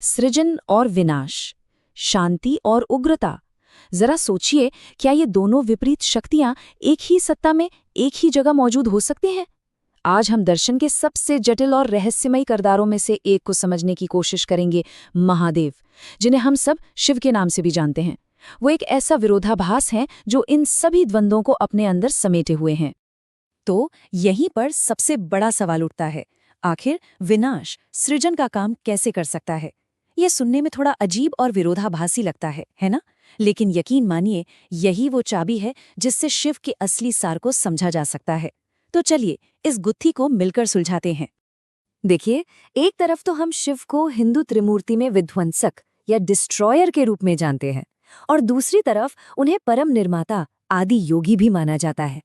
सृजन और विनाश, शांति और उग्रता। जरा सोचिए, क्या ये दोनों विपरीत शक्तियां एक ही सत्ता में एक ही जगह मौजूद हो सकती हैं? आज हम दर्शन के सबसे जटिल और रहस्यमयी किरदारों में से एक को समझने की कोशिश करेंगे, महादेव, जिन्हें हम सब शिव के नाम से भी जानते हैं। वो एक ऐसा विरोधाभास है जो इन सभी द्वंद्वों को अपने अंदर समेटे हुए हैं। तो यहीं पर सबसे बड़ा सवाल उठता है, आखिर विनाश सृजन का काम कैसे कर सकता है? ये सुनने में थोड़ा अजीब और विरोधाभासी लगता है ना? लेकिन यकीन मानिए, यही वो चाबी है जिससे शिव के असली सार को समझा जा सकता है। तो चलिए इस गुत्थी को मिलकर सुलझाते हैं। देखिए, एक तरफ तो हम शिव को हिंदू त्रिमूर्ति में विध्वंसक या डिस्ट्रॉयर के रूप में जानते हैं, और दूसरी तरफ उन्हें परम निर्माता, आदि योगी भी माना जाता है।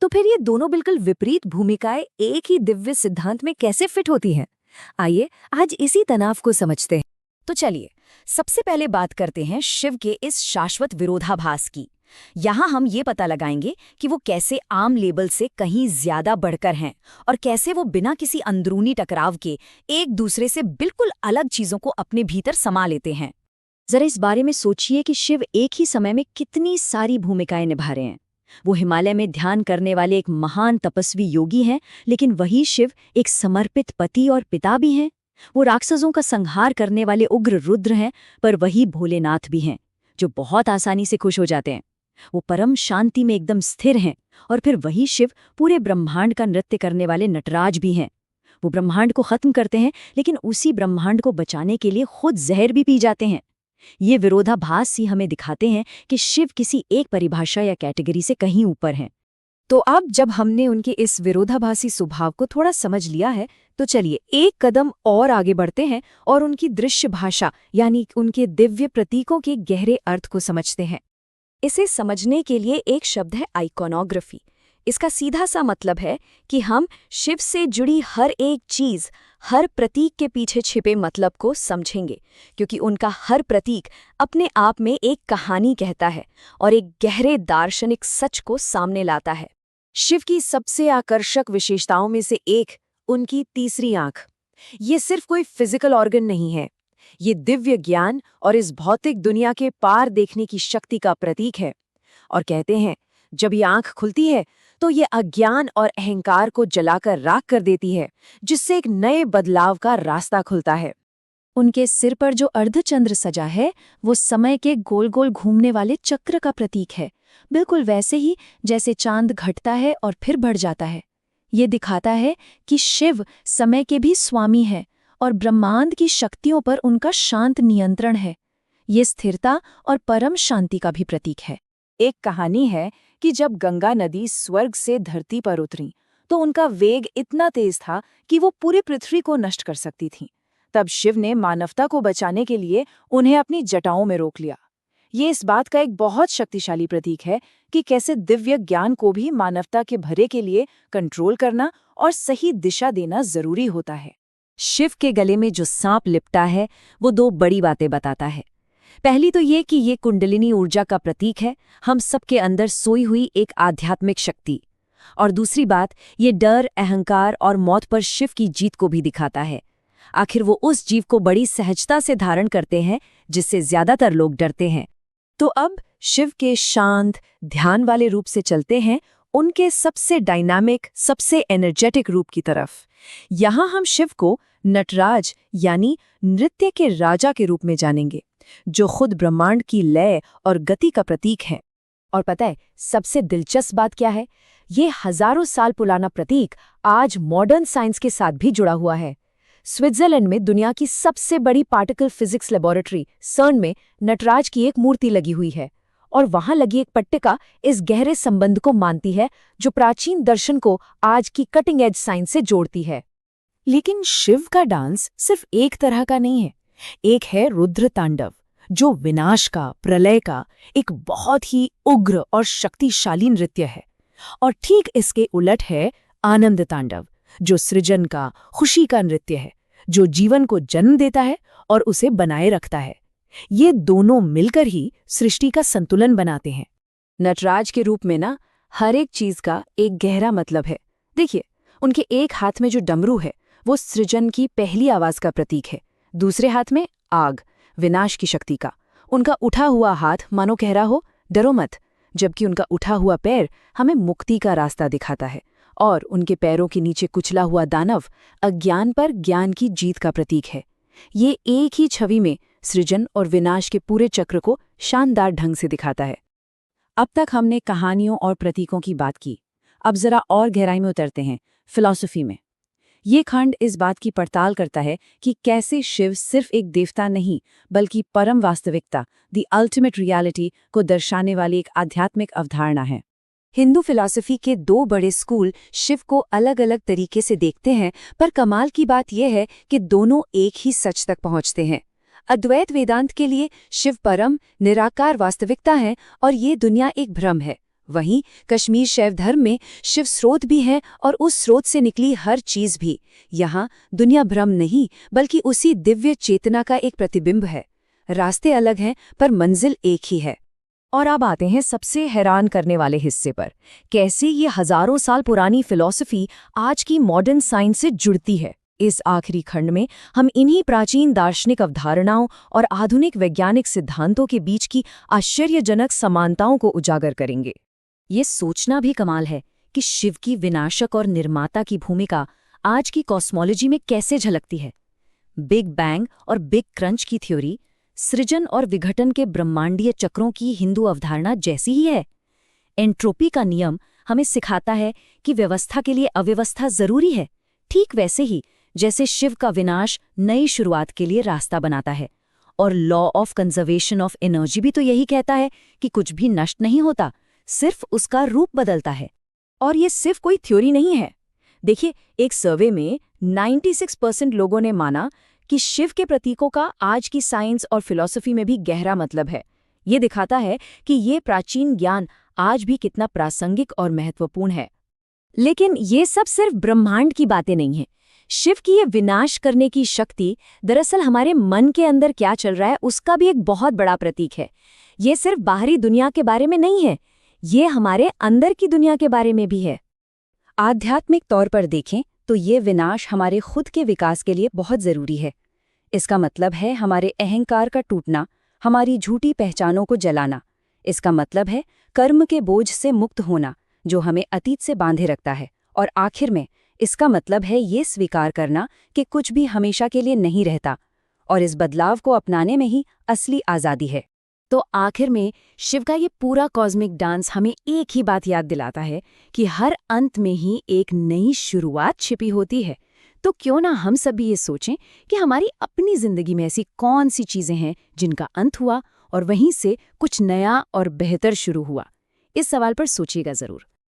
तो फिर ये दोनों बिल्कुल विपरीत भूमिकाएं एक ही दिव्य सिद्धांत में कैसे फिट होती हैं? आइए आज इसी तनाव को समझते हैं। तो चलिए सबसे पहले बात करते हैं शिव के इस शाश्वत विरोधाभास की। यहाँ हम ये पता लगाएंगे कि वो कैसे आम लेबल से कहीं ज्यादा बढ़कर हैं और कैसे वो बिना किसी अंदरूनी टकराव के एक दूसरे से बिल्कुल अलग चीजों को अपने भीतर समा लेते हैं। जरा इस बारे में सोचिए कि शिव एक ही समय में कितनी सारी भूमिकाएं निभा रहे हैं। वो हिमालय में ध्यान करने वाले एक महान तपस्वी योगी हैं, लेकिन वही शिव एक समर्पित पति और पिता भी हैं। वो राक्षसों का संहार करने वाले उग्र रुद्र हैं, पर वही भोलेनाथ भी हैं, जो बहुत आसानी से खुश हो जाते हैं। वो परम शांति में एकदम स्थिर हैं। और फिर वही शिव पूरे ब्रह्मांड का नृत्य करने वाले नटराज भी हैं। वो ब्रह्मांड को खत्म करते हैं, लेकिन उसी ब्रह्मांड को बचाने के लिए खुद जहर भी पी जाते हैं। ये विरोधाभास ही हमें दिखाते हैं कि शिव किसी एक परिभाषा या कैटेगरी से कहीं ऊपर हैं। तो अब जब हमने उनके इस विरोधाभासी स्वभाव को थोड़ा समझ लिया है, तो चलिए एक कदम और आगे बढ़ते हैं और उनकी दृश्य भाषा यानी उनके दिव्य प्रतीकों के गहरे अर्थ को समझते हैं। इसे समझने के लिए एक शब्द है आइकॉनोग्राफी। इसका सीधा सा मतलब है कि हम शिव से जुड़ी हर एक चीज, हर प्रतीक के पीछे छिपे मतलब को समझेंगे, क्योंकि उनका हर प्रतीक अपने आप में एक कहानी कहता है और एक गहरे दार्शनिक सच को सामने लाता है। शिव की सबसे आकर्षक विशेषताओं में से एक उनकी तीसरी आंख। ये सिर्फ कोई फिजिकल ऑर्गन नहीं है, ये दिव्य ज्ञान और इस भौतिक दुनिया के पार देखने की शक्ति का प्रतीक है। और कहते हैं, जब ये आंख खुलती है तो ये अज्ञान और अहंकार को जलाकर राख कर देती है, जिससे एक नए बदलाव का रास्ता खुलता है। उनके सिर पर जो अर्धचंद्र सजा है, वो समय के गोल गोल घूमने वाले चक्र का प्रतीक है, बिल्कुल वैसे ही जैसे चांद घटता है और फिर बढ़ जाता है। ये दिखाता है कि शिव समय के भी स्वामी है और ब्रह्मांड की शक्तियों पर उनका शांत नियंत्रण है। ये स्थिरता और परम शांति का भी प्रतीक है। एक कहानी है कि जब गंगा नदी स्वर्ग से धरती पर उतरी तो उनका वेग इतना तेज था कि वो पूरी पृथ्वी को नष्ट कर सकती थी। तब शिव ने मानवता को बचाने के लिए उन्हें अपनी जटाओं में रोक लिया। ये इस बात का एक बहुत शक्तिशाली प्रतीक है कि कैसे दिव्य ज्ञान को भी मानवता के भले के लिए कंट्रोल करना और सही दिशा देना जरूरी होता है। शिव के गले में जो सांप लिपटा है, वो दो बड़ी बातें बताता है। पहली तो ये कि ये कुंडलिनी ऊर्जा का प्रतीक है, हम सबके अंदर सोई हुई एक आध्यात्मिक शक्ति। और दूसरी बात, ये डर, अहंकार और मौत पर शिव की जीत को भी दिखाता है। आखिर वो उस जीव को बड़ी सहजता से धारण करते हैं जिससे ज्यादातर लोग डरते हैं। तो अब शिव के शांत, ध्यान वाले रूप से चलते हैं उनके सबसे डायनामिक, सबसे एनर्जेटिक रूप की तरफ। यहाँ हम शिव को नटराज यानी नृत्य के राजा के रूप में जानेंगे, जो खुद ब्रह्मांड की लय और गति का प्रतीक है। और पता है सबसे दिलचस्प बात क्या है? ये हजारों साल पुराना प्रतीक आज मॉडर्न साइंस के साथ भी जुड़ा हुआ है। स्विट्जरलैंड में दुनिया की सबसे बड़ी पार्टिकल फिजिक्स लेबोरेटरी सर्न में नटराज की एक मूर्ति लगी हुई है, और वहां लगी एक पट्टिका इस गहरे संबंध को मानती है जो प्राचीन दर्शन को आज की कटिंग एज साइंस से जोड़ती है। लेकिन शिव का डांस सिर्फ एक तरह का नहीं है। एक है रुद्र तांडव, जो विनाश का, प्रलय का एक बहुत ही उग्र और शक्तिशाली नृत्य है। और ठीक इसके उलट है आनंद तांडव, जो सृजन का, खुशी का नृत्य है, जो जीवन को जन्म देता है और उसे बनाए रखता है। ये दोनों मिलकर ही सृष्टि का संतुलन बनाते हैं। नटराज के रूप में ना हर एक चीज का एक गहरा मतलब है। देखिए, उनके एक हाथ में जो डमरू है वो सृजन की पहली आवाज का प्रतीक है, दूसरे हाथ में आग, विनाश की शक्ति का। उनका उठा हुआ हाथ मानो कह रहा हो, डरो मत, जबकि उनका उठा हुआ पैर हमें मुक्ति का रास्ता दिखाता है। और उनके पैरों के नीचे कुचला हुआ दानव अज्ञान पर ज्ञान की जीत का प्रतीक है। ये एक ही छवि में सृजन और विनाश के पूरे चक्र को शानदार ढंग से दिखाता है। अब तक हमने कहानियों और प्रतीकों की बात की। अब जरा और गहराई में उतरते हैं, फिलॉसफी में। ये खंड इस बात की पड़ताल करता है कि कैसे शिव सिर्फ एक देवता नहीं, बल्कि परम वास्तविकता, द अल्टीमेट रियलिटी को दर्शाने वाली एक आध्यात्मिक अवधारणा है। हिंदू फिलॉसफी के दो बड़े स्कूल शिव को अलग अलग तरीके से देखते हैं, पर कमाल की बात यह है कि दोनों एक ही सच तक पहुंचते हैं। अद्वैत वेदांत के लिए शिव परम निराकार वास्तविकता है और ये दुनिया एक भ्रम है। वहीं कश्मीर शैव धर्म में शिव स्रोत भी है और उस स्रोत से निकली हर चीज भी। यहाँ दुनिया भ्रम नहीं, बल्कि उसी दिव्य चेतना का एक प्रतिबिंब है। रास्ते अलग हैं, पर मंजिल एक ही है। और अब आते हैं सबसे हैरान करने वाले हिस्से पर, कैसे ये हजारों साल पुरानी फिलॉसफी आज की मॉडर्न साइंस से जुड़ती है। इस आखिरी खंड में हम इन्हीं प्राचीन दार्शनिक अवधारणाओं और आधुनिक वैज्ञानिक सिद्धांतों के बीच की आश्चर्यजनक समानताओं को उजागर करेंगे। ये सोचना भी कमाल है कि शिव की विनाशक और निर्माता की भूमिका आज की कॉस्मोलॉजी में कैसे झलकती है। बिग बैंग और बिग क्रंच की थ्योरी सृजन और विघटन के ब्रह्मांडीय चक्रों की हिंदू अवधारणा जैसी ही है। एंट्रोपी का नियम हमें सिखाता है कि व्यवस्था के लिए अव्यवस्था जरूरी है, ठीक वैसे ही जैसे शिव का विनाश नई शुरुआत के लिए रास्ता बनाता है। और law of conservation of energy भी तो यही कहता है कि कुछ भी नष्ट नहीं होता, सिर्फ उसका रूप बदलता है। और ये सिर्फ कोई थ्योरी नहीं है। देखिए, एक सर्वे में 96% लोगों ने माना कि शिव के प्रतीकों का आज की साइंस और फिलॉसफी में भी गहरा मतलब है। ये दिखाता है कि ये प्राचीन ज्ञान आज भी कितना प्रासंगिक और महत्वपूर्ण है। लेकिन ये सब सिर्फ ब्रह्मांड की बातें नहीं हैं। शिव की ये विनाश करने की शक्ति दरअसल हमारे मन के अंदर क्या चल रहा है उसका भी एक बहुत बड़ा प्रतीक है। ये सिर्फ बाहरी दुनिया के बारे में नहीं है, ये हमारे अंदर की दुनिया के बारे में भी है। आध्यात्मिक तौर पर देखें तो ये विनाश हमारे खुद के विकास के लिए बहुत जरूरी है। इसका मतलब है हमारे अहंकार का टूटना, हमारी झूठी पहचानों को जलाना। इसका मतलब है कर्म के बोझ से मुक्त होना, जो हमें अतीत से बांधे रखता है। और आखिर में इसका मतलब है ये स्वीकार करना कि कुछ भी हमेशा के लिए नहीं रहता, और इस बदलाव को अपनाने में ही असली आज़ादी है। तो आखिर में शिव का ये पूरा कॉस्मिक डांस हमें एक ही बात याद दिलाता है कि हर अंत में ही एक नई शुरुआत छिपी होती है। तो क्यों ना हम सभी ये सोचें कि हमारी अपनी जिंदगी में ऐसी कौन सी चीजें हैं जिनका अंत हुआ और वहीं से कुछ नया और बेहतर शुरू हुआ। इस सवाल पर सोचिएगा जरूर।